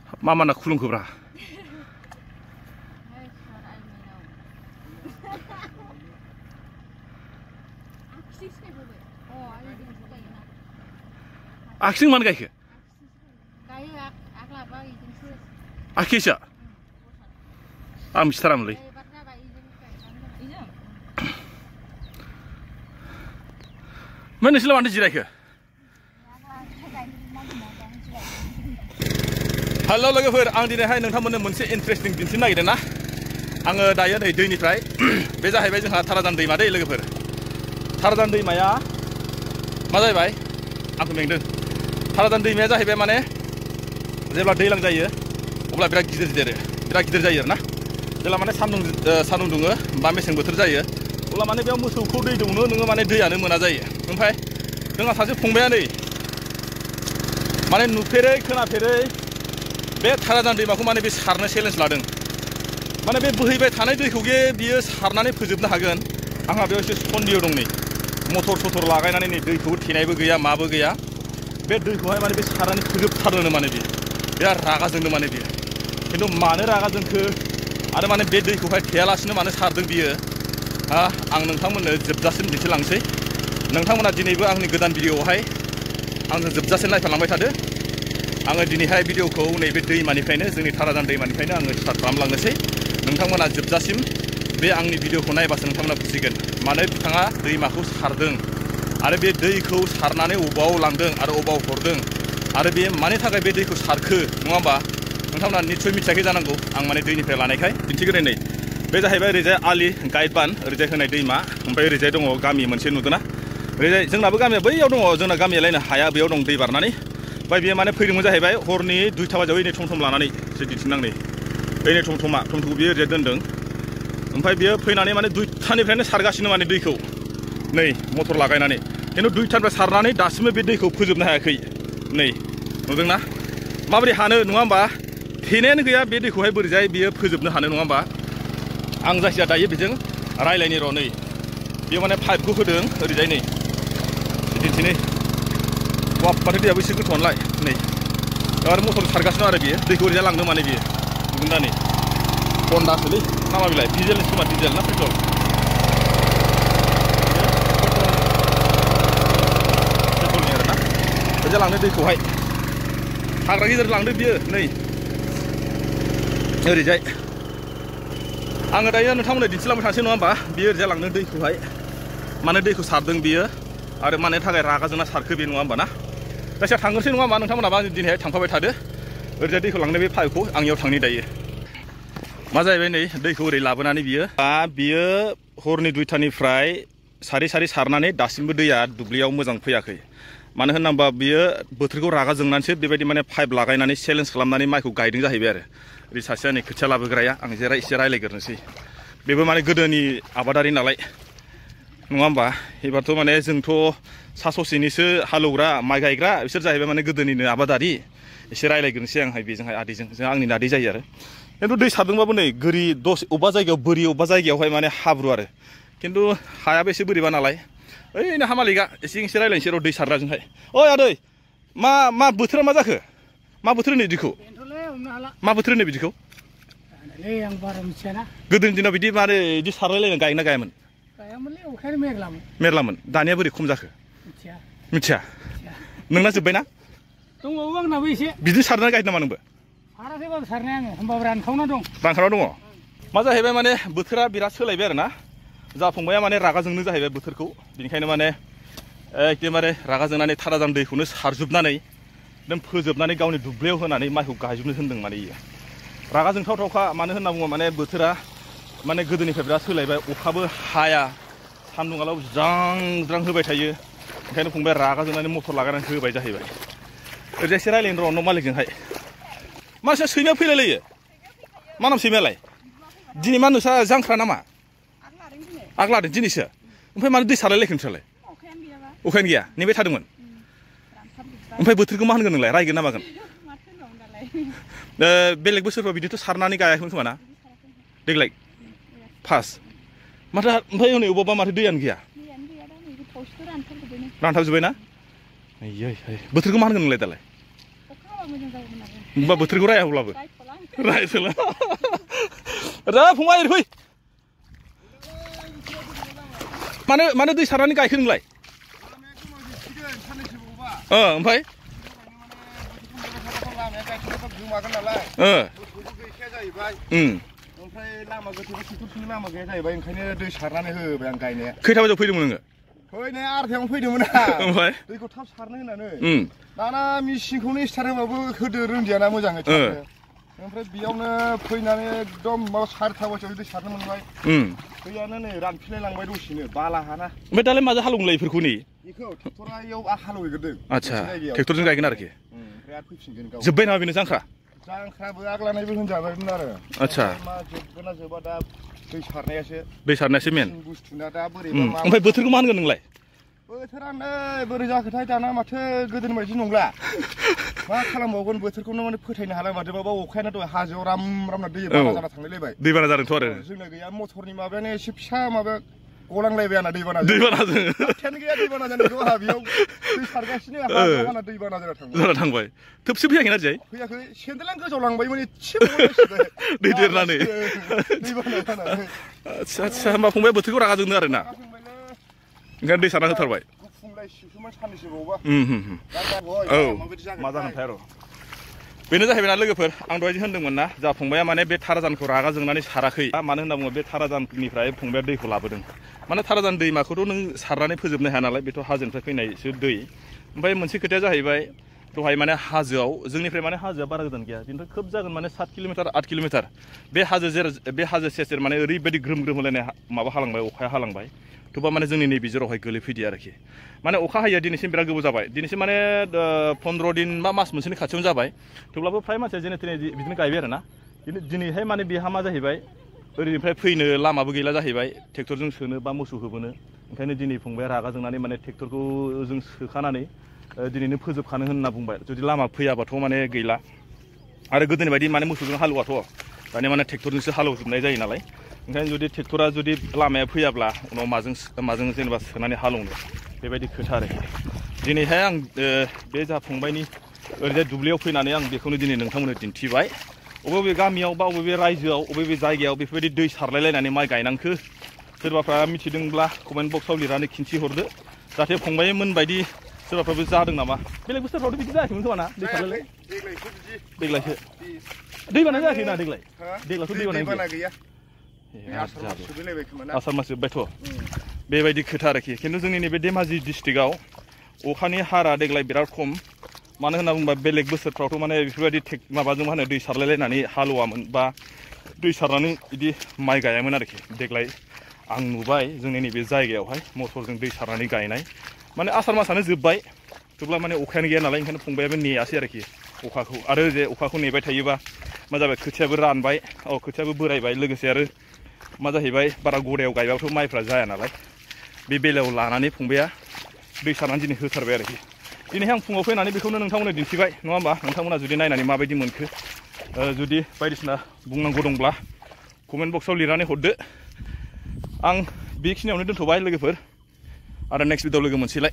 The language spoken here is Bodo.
मा माना खुलुमखोब्रा आखिजों मानो गायखो आखिसो आं मिथिथारामोनलै ओमफ्राय नोंसोरलाय मानो जिरायखो हेल' लोगोफोर आं दिनैहाय नोंथांमोननो मोनसे इन्टारेस्टिं दिन्थिनो नागिरदों ना आङो दायो नै दैनिफ्राय बे जाहैबाय जोंहा थाराजान दैमा दै लोगोफोर थाराजान दैमाया मा जाहैबाय आंखौ मेंदों थाराजान दैमाया जाहैबाय माने जेब्ला दैज्लां जायो अब्ला बिराद गिदिर जायो आरोना जेब्ला माने सान्दुं दुङो बा मेसें बोथोर जायो अब्ला माने बेयाव मोसौखौ दै दौनो नोङो माने दैयानो मोना जायो ओमफ्राय जोंहा सासे फंबाया नै माने नुफेरै खोनाफेरै बे थाराजान दैमाखौ माने बे सारनो चेलेन्ज लादों माने बे बोहैबाय थानाय दैखौ बियो सारनानै फोजोबनो हागोन आंहा बेयाव एसे सन्देह दं नै मटर लागायनानै नै दैखौबो थेनायबो गैया माबो गैया बे दैखौहाय माने बे सारनानै फोजोबथारनो माने बियो बिराद रागा जोंनो माने बियो खिन्थु मानो रागा जोंखो आरो माने बे दैखौहाय थेयालासिनो मानो सारदों बियो आं नोंथांमोननो जोबजासिम दिन्थिलांसै नोंथांमोना दिनैबो आंनि गोदान भिडिअआवहाय आंजों जोबजासिम नायफालांबाय थादो आङो दिनैहाय भिडिअखौ नैबे दैमानिफ्रायनो जोंनि थाराजान दैमानिफ्रायनो आङो स्टार्ट खालामलांनोसै नोंथांमोना जोबजासिम बे आंनि भिडिअखौ नायबासो नोंथांमोना बुजिगोन मानो बिथाङा दैमाखौ सारदों आरो बे दैखौ सारनानै अबाव लांदों आरो अबाव हरदों आरो बे मानि थाखाय बे दैखौ सारखो नङा होमबा नोंथांमोना निस्सय मिथियाखै जानांगौ आं माने दैनिफ्राय लानायखाय दिन्थिग्रोनाय नै बे जाहैबाय ओरैजाय आलि गाइड बान ओरैजाय होनाय दैमा ओमफ्राय ओरैजाय दङ गामि मोनसे नुदोंना ओरैजाय जोंनाबो गामिया बैयाव दङ जोंना गामियालायनो हाया बेयाव दं दै बारनानै ओमफ्राय बेयो माने फैदोंमोन जाहैबाय हरनि 2टा बाजियाव ओइनै थम लानानै एसे दिन्थिनांनै ओइनै थमखौ बियो ओरैजाय दोन्दों ओमफ्राय बियो फैनानै माने 2टानिफ्रायनो सारगासिनो माने दैखौ नै मटर लागायनानै खिन्थु 2टानिफ्राय सारनानै दासिमबो बे दैखौ फोजोबनो हायाखै नै नुदोंना माबोरै हानो नङा होमबा थेनायानो गैया बे दैखौहाय बोरैजाय बियो फोजोबनो हानो नङा होमबा आं जायखिजाया दायो बेजों रायलायनि र' नै बेयो माने पाइपखौ होदों ओरैजाय नै दिन्थिनै माथो दैयाबो एसे गोथौआनोलाय नै आरो मटर सारगासिनो आरो बियो दैखौ ओरैजाय लांदों माने बियो नुदों दा नै हन्डासोलै ना मा बिलाय डिजेल खोमा डिजेल ना पेट्रल पेट्रलनि आरोना ओरैजाय लांदों दैखौहाय हाग्रा गेजेर लांदों बियो नै ओरैजाय आङो दायो नोंथांमोननो दिन्थिलांबाय थानोसै नङा होमबा बियो ओरैजाय लांदों दैखौहाय माने दैखौ सारदों बियो आरो मानि थाखाय रागा जोंना सारखो बे नङा होमबा ना जायखिया थांगोनसै नङा होमबा नोंथांमोनाबा दिनैहाय थांफाबाय थादो ओरैजाय दैखौ लांनो बे पाइपखौ आंनियाव थांनि दायो मा जाहैबाय नै दैखौ ओरै लाबोनानै बियो हरनि 2टानिफ्राय सारै सारनानै दासिमबो दैया दुब्लियाव मोजां फैयाखै मानो होनोबा बियो बोथोरखौ रागा जोंनानैसो बेबायदि माने पाइप लागायनानै चेलेन्ज खालामनानै माइखौ गायदों जाहैबाय आरो ओरै सासेया नै खोथिया लाबोग्राया आं एसे रायलायग्रोनोसै बेबो माने गोदोनि आबादारि नालाय नङा होमबा एबारथ' माने जोंथ' सा ससेनिसो हालौग्रा माइ गायग्रा बिसोर जाहैबाय माने गोदोनिनो आबादारि एसे रायलायग्रोनोसै आंहाय बेजोंहाय आदैजों जों आंनि आदै जायो आरो खिन्थु दै सारदोंबाबो नै गोरि अबेबा जायगायाव बोरि अबेबा जायगायावहाय माने हाब्रु आरो खिन्थु हायाबो एसे बोरैबा नालाय ओइ हा मालिका एसे रायलायनोसै र' दै सारग्राजोंहाय ओइ आदै मा बोथोरा मा जाखो मा बोथोर होनो बिदिखौ मा बोथोर होनो बिदिखौ गोदोनि दिनाव बिदि मारै बिदि सारलायलायना गायना गायामोन मेरलामोन दानिया बोरै खम जाखो मिथिया नोंना जोब्बायना दंबावो आंनाबो एसे बिदिनो सारनानै गायदों नामा नोंबो साराखैबाबो सारनाया आङो होमबाबो रानखावना दं मा जाहैबाय माने बोथोरा बिराद सोलायबाय आरो ना जा फंबाया माने रागा जोंनो जाहैबाय बोथोरखौ बेनिखायनो माने एखेबारे रागा जोंनानै थाराजान दैखौनो सारजोबनानै एकदम फोजोबनानै गावनि दुब्लियाव होनानै माइखौ गायजोबनो होनदों माने इयो रागा जोंथावथावखा मानो होनना बुङो माने बोथोरा माने गोदोनिफ्राय बिराद सोलायबाय अखाबो हाया सान्दुङाल' ज्रां होबाय थायो ओंखायनो फंबाया रागा जोंनानै मटर लागायनानै होबाय जाहैबाय ओरैजाय एसे रायलायनो र' न' मालिकजोंहाय मानसिया सैमाया फैलायलायो मा नाम सैमायालाय दिनै मा नोंस्रा जांख्रा नामा आग लादों दिनैसो ओमफ्राय मानो दै सारलायलायखो नोंस्रालाय अखायानो गैया नेबाय थादोंमोन ओमफ्राय बोथोरखौ मा होनगोन नोंलाय रायगोन ना मागोन बेलेग बोसोरफ्राव बिदिथ' सारनानै गायाखैमोन खोमा ना देग्लाय फार्स्ट माथो ओमफ्राय हनै अबावबा माथो दैयानो गैया रानथाबजोब्बाय ना बोथोरखौ मा होनगोन नोंलाय दालाय होमबा बोथोरखौ राया अब्लाबो रायसोला रा फंबाय फै मानो दै सारनानै गायखो नोंलाय ओमफ्राय ओमफ्राय लामा गोथौबो ट्रेक्टरफोरनि लामा गैया जाहैबाय ओंखायनो दै सारनानै होबाय आं गायनाया खैथा बाजियाव फैदोंमोन नोङो फैनाया 8थायावनो फैदोंमोन ओमफ्राय दैखौ थाब सारनो होननानै दाना मेसिनखौनो स्टार्ट होबाबो होदो रोंदियाना मोजाङै ओमफ्राय बेयावनो फैनानै एकदम माबा 4था बाजियाव दै सारनो मोनबाय दैयानो नै रानफिनलाय लांबाय दसेनो बाला हाना ओमफ्राय दालाय माजों हालौनोलाय बेफोरखौ नै बेखौ ट्रेक्टरा इयाव हालौहैग्रोदों आच्छा ट्रेक्टरजों गायगोन आरोखि ओमफ्राय आरो फैफिनगोन गाव जोब्बाय नामा बेनो जांख्रा जांख्राबो आग्लानायबो होनजाबायमोन आरो आच्छा मा जोबगोना जोबा दा दै सारनायासो मेन बुस्थुना दा बोरैबा ओमफ्राय बोथोरखौ मा होनगोन नोंलाय बोथोरानो बोरै जाखोथाय दाना माथो गोदोनि बायदि नंला मा खालामबावगोन बोथोरखौनो माने फोथायनो हाला माथो माबा अखायानो दहाय हाजोआव रामरामना दै बाना जाना थांलायलायबाय दैबाना जादोंथ' आरो जोंना गैया मटरनि माबायानो एसे फिसा माबा गलांलायबाय आंना दैबानाजों खाथियानो गैया दैबाना जानायखौ आंहा बेयाव दै सारगासिनो आंना दैबाना जाना थांबाय थोबसे फैयाखै ना दिनै फैयाखै सेन्देलानो गोजाव लांबायमोन एसे दै देरनानै दैबाना जानानै आच्छा होमबा फंबाय बोथोरखौ रागा जोंदों आरो ना ओंखायनो दै सारना होथारबाय औ मा जागोनथाय आरो बेनो जाहैबाय ना लोगोफोर आं दहाय होनदोंमोन ना जा फंबाया माने बे थाराजानखौ रागा जोंनानै साराखै मानो होनना बुङो बे थाराजाननिफ्राय फंबाया दैखौ लाबोदों माने थाराजान दैमाखौथ' नों सारनानै फोजोबनो हाया नालाय बेथ' हाजोनिफ्राय फैनायसो दै ओमफ्राय मोनसे खोथाया जाहैबाय दहाय माने हाजोआव जोंनिफ्राय माने हाजोआ बारा गोजान गैया बेनिफ्राय खोब जागोन माने 7 किल'मिटार 8 किल'मिटार बे हाजो सेर माने ओरैबायदि ग्रोम होलायनाय माबा हालांबाय अखाया हालांबाय थेवबा माने जोंनि नैबे जेरावहाय गोलैफैदि आरोखि माने अखा हायो दिनैसिम बिराद गोबाव जाबाय दिनैसिम माने 15 दिन बा मास मोनसेनि खाथियावनो जाबाय थेवब्लाबो फ्राय मानसिया जेने थेने बिदिनो गायबाय आरो ना दिनैहाय माने बेहा मा जाहैबाय ओरैनिफ्राय फैनो लामाबो गैला जाहैबाय ट्रेक्टरजों सोनो बा मोसौ होबोनो ओंखायनो दिनै फंबाया रागा जोंनानै माने ट्रेक्टरखौ जों सोखानानै दिनैनो फोजोबखानो होनना बुंबाय जुदि लामा फैयाबाथ' माने गैला आरो गोदोनि बायदि माने मोसौजों हालौवाथ' दानिया माने ट्रेक्टरजोंसो हालौजोबनाय जायो नालाय ओंखायनो जुदि ट्रेक्टरा जुदि लामाया फैयाब्ला उनाव माजों जेनेबा सोनानै हालौनो बेबायदि खोथा आरोखि दिनैहाय आं बे जा फंबायनि ओरैजाय दुब्लियाव फैनानै आं बेखौनो दिनै नोंथांमोननो दिन्थिबाय बबे गामियाव बा बबे रायजोआव बबे जायगायाव बेफोरबायदि दै सारलायलायनानै माइ गायनांखो सोरबाफ्रा मिथिदोंब्ला कमेन्ट बक्सआव लिरनानै खिन्थिहरदो जाहाथे फंबायमोन बायदि सोरबाफ्राबो जादों नामा बेलेग बोसोरफ्रावथ' बिदि जायाखैमोन खोमा ना दै सारलायलाय देग्लायसो दैबाना जायाखै ना देग्लायथ' दैबाना गैया आसार मास जोब्बायथ' बेबायदि खोथा आरोखि खिन्थु जोंनि नैबे धेमाजि डिस्ट्रिक्टआव अखानि हारा देग्लाय बिराद खम मानो होनना बुङोबा बेलेग बोसोरफ्रावथ' माने बेफोरबायदि माबाजों मा होनो दै सारलायलायनानै हालौवामोन बा दै सारनानै बिदि माइ गायामोन आरोखि देग्लाय आं नुबाय जोंनि नैबे जायगायावहाय मटरजों दै सारनानै गायनाय माने आसार मासानो जोब्बाय थेवब्ला माने अखायानो गैया नालाय ओंखायनो फंबायाबो नेयासै आरोखि अखाखौ आरो जे अखाखौ नेबाय थायोबा मा जाबाय खोथियाबो रानबाय खोथियाबो बोरायबाय लोगोसे आरो मा जाहैबाय बारा गदायाव गायबाथ' माइफ्रा जाया नालाय बे बेलायाव लानानै फंबाया दै सारनानै दिनै होथारबाय आरोखि दिनैहाय आं फुङाव फैनानै बेखौनो नोंथांमोननो दिन्थिबाय नङा होमबा नोंथांमोना जुदि नायनानै माबायदि मोनखो जुदि बायदिसिना बुंनांगौ दंब्ला कमेन्ट बक्सआव लिरनानै हरदो आं बेखिनियावनो दोनथ'बाय लोगोफोर आरो नेक्स्ट भिडिअ लोगो मोनसेलाय